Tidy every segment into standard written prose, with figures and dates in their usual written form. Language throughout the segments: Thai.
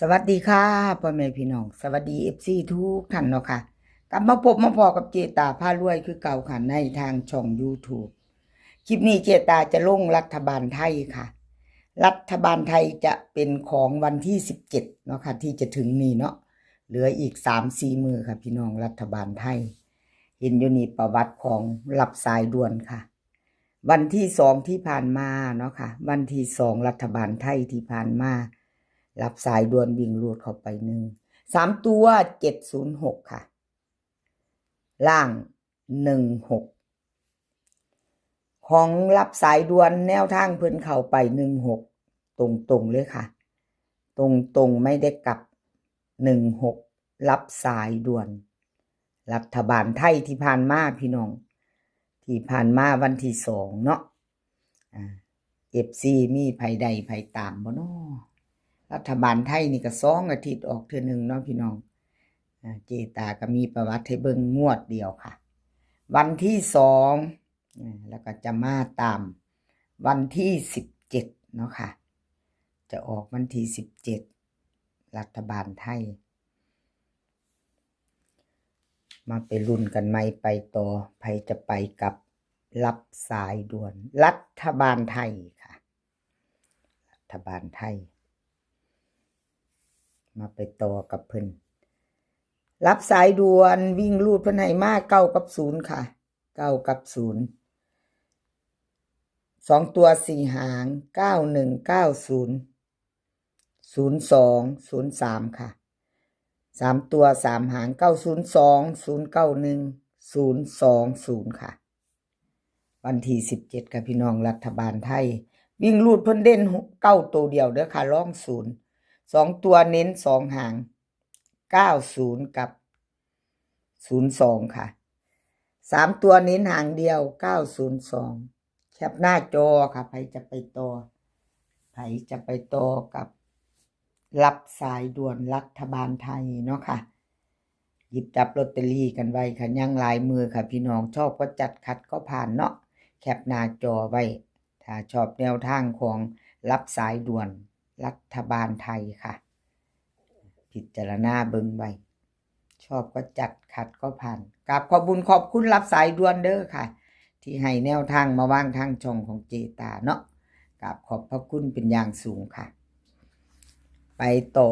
สวัสดีค่ะพ่อแม่พี่น้องสวัสดีFCทุกท่านเนาะค่ะกลับมาพบมาพอกับเจตาพารวยคือเก่าค่ะในทางช่อง YouTube คลิปนี้เจตาจะลงรัฐบาลไทยค่ะรัฐบาลไทยจะเป็นของวันที่17เนาะค่ะที่จะถึงนี้เนาะเหลืออีก3-4มื้อค่ะพี่น้องรัฐบาลไทยเห็นอยู่นี่ประวัติของรับสายด่วนค่ะวันที่2ที่ผ่านมาเนาะค่ะวันที่2รัฐบาลไทยที่ผ่านมารับสายด่วนวิ่งรูดเข้าไป3ตัว706ค่ะล่าง16ของรับสายด่วนแนวทางเพิ่นเข้าไป16ตรงๆเลยค่ะตรงๆไม่ได้กลับ16รับสายด่วนรัฐบาลไทยที่ผ่านมาพี่น้องที่ผ่านมาวันที่2เนาะFC มีไผใดไผตามบ่เนาะรัฐบาลไทยนี่ก็2อาทิตย์ออกเทื่อนึงเนาะพี่น้องเจตาก็มีประวัติให้เบิ่งงวดเดียวค่ะวันที่2แล้วก็จะมาตามวันที่17เนาะค่ะจะออกวันที่17รัฐบาลไทยมาไปลุ้นกันใหม่ไปต่อใครจะไปกับรับสายด่วนรัฐบาลไทยค่ะรัฐบาลไทยมาไปต่อกับเพิ่นรับสายด่วนวิ่งรูดเพิ่นให้มา9กับ0ค่ะ9กับ0 2ตัว4หาง9190 0203ค่ะ3ตัว3หาง902 091 020ค่ะวันที่17ค่ะพี่น้องรัฐบาลไทยวิ่งรูดเพิ่นเด่น9ตัวเดียวเด้อค่ะรอง0 2ตัวเน้น2หาง90กับ02ค่ะ3ตัวเน้นหางเดียว902แคปหน้าจอค่ะใครจะไปต่อใครจะไปต่อกับรับสายด่วนรัฐบาลไทยเนาะค่ะหยิบจับลอตเตอรี่กันไว้ค่ะยังหลายมือค่ะพี่น้องชอบก็จัดขัดก็ผ่านเนาะแคปหน้าจอไว้ถ้าชอบแนวทางของรับสายด่วนรัฐบาลไทยค่ะพิจารณาเบิ่งไว้ชอบก็จัดขัดก็ผ่านกับขอบคุญขอบคุณรับสายด่วนเด้อค่ะที่ให้แนวทางมาวางทางช่องของเจตาเนาะกับขอบพระคุณเป็นอย่างสูงค่ะไปต่อ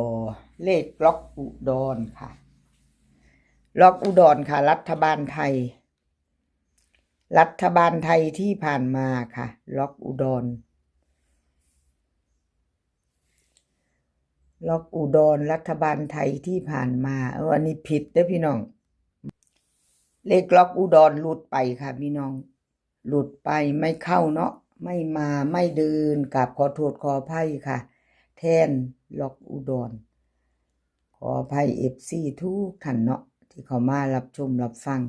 เลขล็อกอุดรค่ะล็อกอุดรค่ะรัฐบาลไทยที่ผ่านมาค่ะล็อกอุดรรัฐบาลไทยที่ผ่านมาอันนี้ผิดเด้อพี่น้องเลขล็อกอุดรหลุดไปค่ะพี่น้องหลุดไปไม่เข้าเนาะไม่มาไม่เดินกับขอโทษขออภัยค่ะแทนล็อกอุดรขออภัย FC ทุกท่านเนาะที่เขามารับชมรับฟัง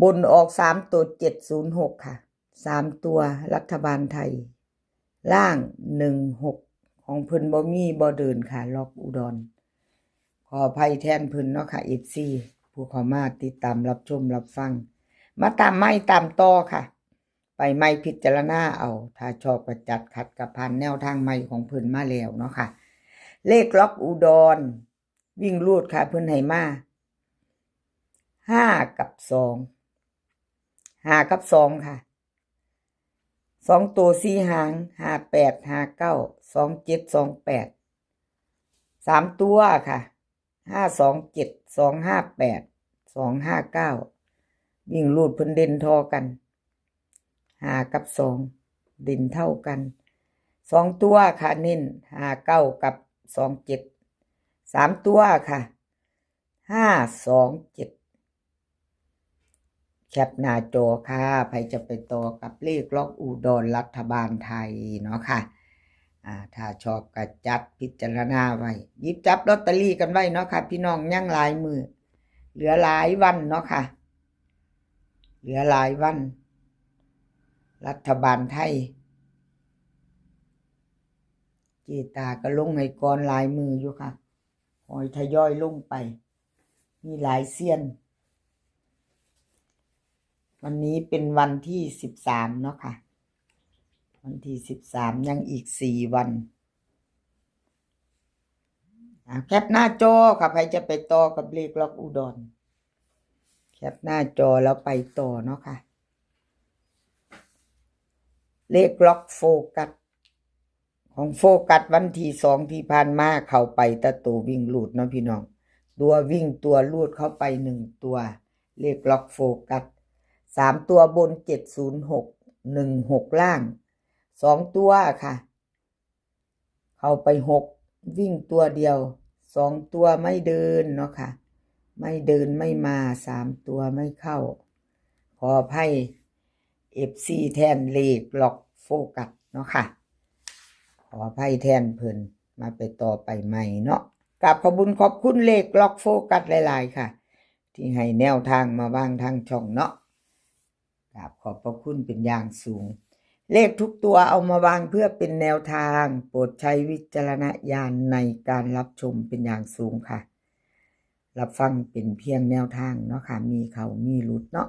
บนออก3ตัว706ค่ะ3ตัวรัฐบาลไทยล่าง16ของเพิ่นบ่มีบ่เดินค่ะล็อกอุดรขออภัยแทนเพิ่นเนาะค่ะ FC ผู้เข้ามาติดตามรับชมรับฟังมาตามไม่ตามต่อค่ะไปไม่พิจารณาเอาถ้าชอบก็จัดขัดกับพันแนวทางใหม่ของเพิ่นมาแล้วเนาะค่ะเลขล็อกอุดรวิ่งรูดค่ะเพิ่นให้มา5กับ2 5กับ2ค่ะ2ตัว4หาง58 59 27 28 3ตัวค่ะ527 258 259วิ่งรูดเพิ่นเด่นทอกัน5กับ2เด่นเท่ากัน2ตัวค่ะเน้น59กับ27 3ตัวค่ะ527แคปหน้าจอค่ะใครจะไปต่อกับเลขล็อกอุดรรัฐบาลไทยเนาะค่ะถ้าชอบก็จัดพิจารณาไว้หยิบจับลอตเตอรี่กันไว้เนาะค่ะพี่น้องยังหลายมือเหลือหลายวันเนาะค่ะเหลือหลายวันรัฐบาลไทยเจตาก็ลงให้ก่อนหลายมืออยู่ค่ะคอยทยอยลงไปมีหลายเซียนวันนี้เป็นวันที่13เนาะค่ะวันที่13ยังอีก4วัน แคปหน้าจอค่ะใครจะไปต่อกับเลขล็อกอุดรแคปหน้าจอแล้วไปต่อเนาะค่ะเลขล็อกโฟกัสของโฟกัสวันที่2ที่ผ่านมาเข้าไปตะตัววิ่งลูดเนาะพี่น้องตัววิ่งตัวลูดเข้าไป1ตัวเลขล็อกโฟกัส3ตัวบน706 16ล่าง2ตัวค่ะเข้าไป6วิ่งตัวเดียว2ตัวไม่เดินเนาะค่ะไม่เดินไม่มา3ตัวไม่เข้าขออภัย FC แทนเลขล็อกโฟกัสเนาะค่ะขออภัยแทนเพิ่นมาไปต่อไปใหม่เนาะกราบขอบคุณเลขล็อกโฟกัสหลายๆค่ะที่ให้แนวทางมาบ้างทางช่องเนาะกราบขอบพระคุณเป็นอย่างสูงเลขทุกตัวเอามาวางเพื่อเป็นแนวทางโปรดใช้วิจารณญาณในการรับชมเป็นอย่างสูงค่ะรับฟังเป็นเพียงแนวทางเนาะค่ะมีเขามีหลุดเนาะ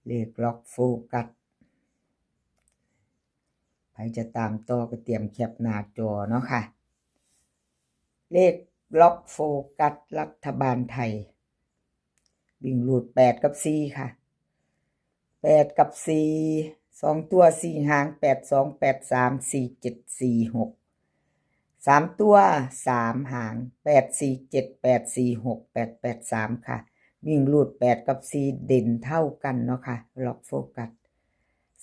เลขล็อกโฟกัสใครจะตามต่อก็เตรียมแคปหน้าจอเนาะค่ะเลขล็อกโฟกัสรัฐบาลไทยวิ่งหลุด8กับ4ค่ะ8กับ4 2ตัว4หาง8 2 8 3 4 7 4 6 3ตัว3หาง8 4 7 8 4 6 8 8 3ค่ะวิ่งหลุด8กับ4เด่นเท่ากันเนาะค่ะล็อกโฟกัส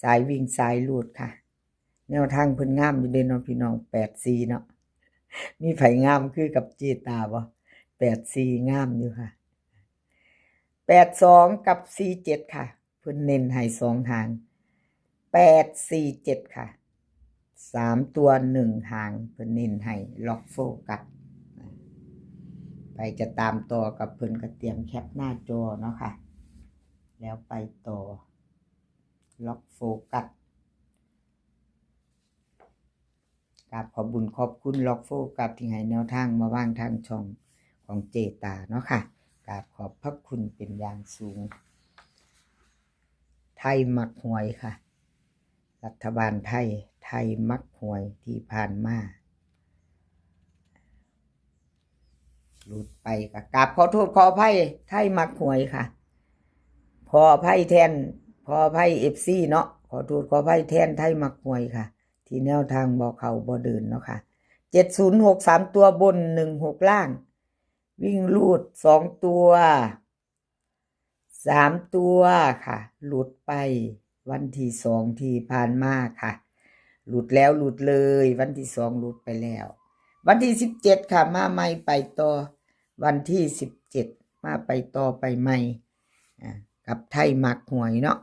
สายวิ่งสายหลุดค่ะแนวทางเพิ่นงามอยู่เด่นเนาะพี่น้อง8 4เนาะมีไผงามคือกับเจตาบ่8 4งามอยู่ค่ะ8 2กับ4 7ค่ะเพิ่นเน้นให้2หาง8 4 7ค่ะ3ตัว1หางเพิ่นเน้นให้ล็อกโฟกัสไปจะตามต่อกับเพิ่นก็เตรียมแคปหน้าจอเนาะค่ะแล้วไปต่อล็อกโฟกัสกราบขอบคุณล็อกโฟกัสที่ให้แนวทางมาว่างทางช่องของเจตาเนาะค่ะกราบขอบพระคุณเป็นอย่างสูงไทยมักหวยค่ะรัฐบาลไทยมักหวยที่ผ่านมาหลุดไปค่ะกราบขอโทษขออภัยไทยมักหวยค่ะขออภัยแทนขออภัย FC เนาะขอโทษขออภัยแทนไทยมักหวยค่ะที่แนวทางบ่เข้าบ่เดินเนาะค่ะ706 3ตัวบน16ล่างวิ่งลูด2ตัว3ตัวค่ะหลุดไปวันที่2ที่ผ่านมาค่ะหลุดแล้วหลุดเลยวันที่2หลุดไปแล้ววันที่17ค่ะมาใหม่ไปต่อวันที่17มาไปต่อไปใหม่กับไทยมักหวยเนาะ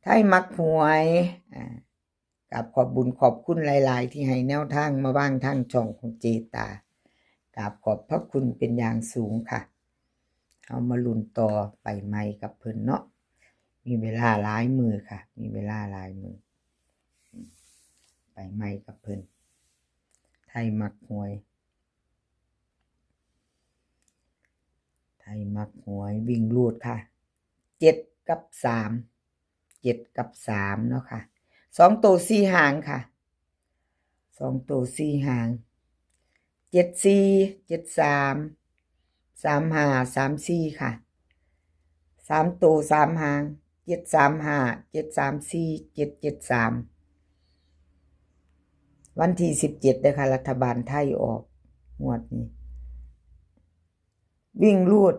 ไทยมักหวยกับขอบคุณหลายๆที่ให้แนวทางมาบ้างทางช่องของเจตากับขอบพระคุณเป็นอย่างสูงค่ะเอามาลุ้นต่อไปใหม่กับเพิ่นเนาะมีเวลาหลายมือค่ะมีเวลาหลายมือไปใหม่กับเพิ่นไทยมักหวยไทยมักหวยวิ่งลูดค่ะ7กับ3 7กับ3เนาะค่ะ2ตัว4หางค่ะ2ตัว4หาง7 4 7 3 3 5 3 4ค่ะ3ตัว3หาง7 3 5 7 3 4 7 7 3วันที่17เด้อค่ะรัฐบาลไทยออกงวดนี้วิ่งลูด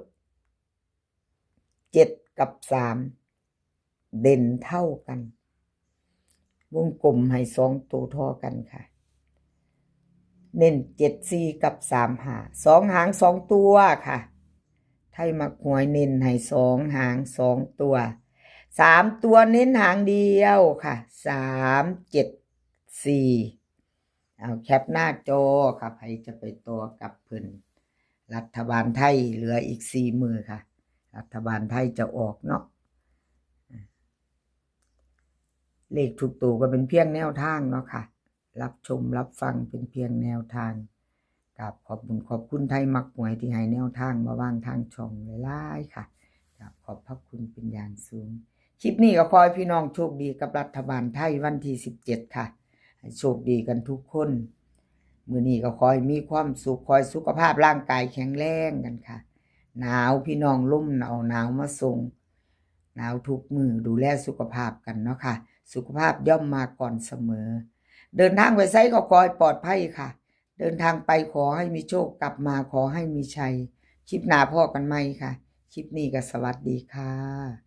7กับ3เด่นเท่ากันวงกลมให้2ตัวเท่ากันค่ะเน้น7 4กับ3 5 2หาง2ตัวค่ะไทยมักหวยเน้นให้2หาง2ตัว3ตัวเน้นหางเดียวค่ะ3 7 4เอาแคปหน้าจอค่ะใครจะไปต่อกับเพิ่นรัฐบาลไทยเหลืออีก4มือค่ะรัฐบาลไทยจะออกเนาะเลขทุกตัวก็เป็นเพียงแนวทางเนาะค่ะรับชมรับฟังเป็นเพียงแนวทางกับขอบคุณไทยมักหวยที่ให้แนวทางมาว่างทางช่องหลายๆค่ะกับขอบพระคุณเป็นอย่างสูงคลิปนี้ก็ขอให้พี่น้องโชคดีกับรัฐบาลไทยวันที่17ค่ะให้โชคดีกันทุกคน มื้อนี้ก็ขอให้มีความสุขขอให้สุขภาพร่างกายแข็งแรงกันค่ะหนาวพี่น้องลมหนาวมาส่งหนาวทุกมื้อดูแลสุขภาพกันเนาะค่ะสุขภาพย่อมมาก่อนเสมอเดินทางไปไสก็ขอให้ปลอดภัยค่ะเดินทางไปขอให้มีโชคกลับมาขอให้มีชัยคลิปหน้าพ้อกันใหม่ค่ะคลิปนี้ก็สวัสดีค่ะ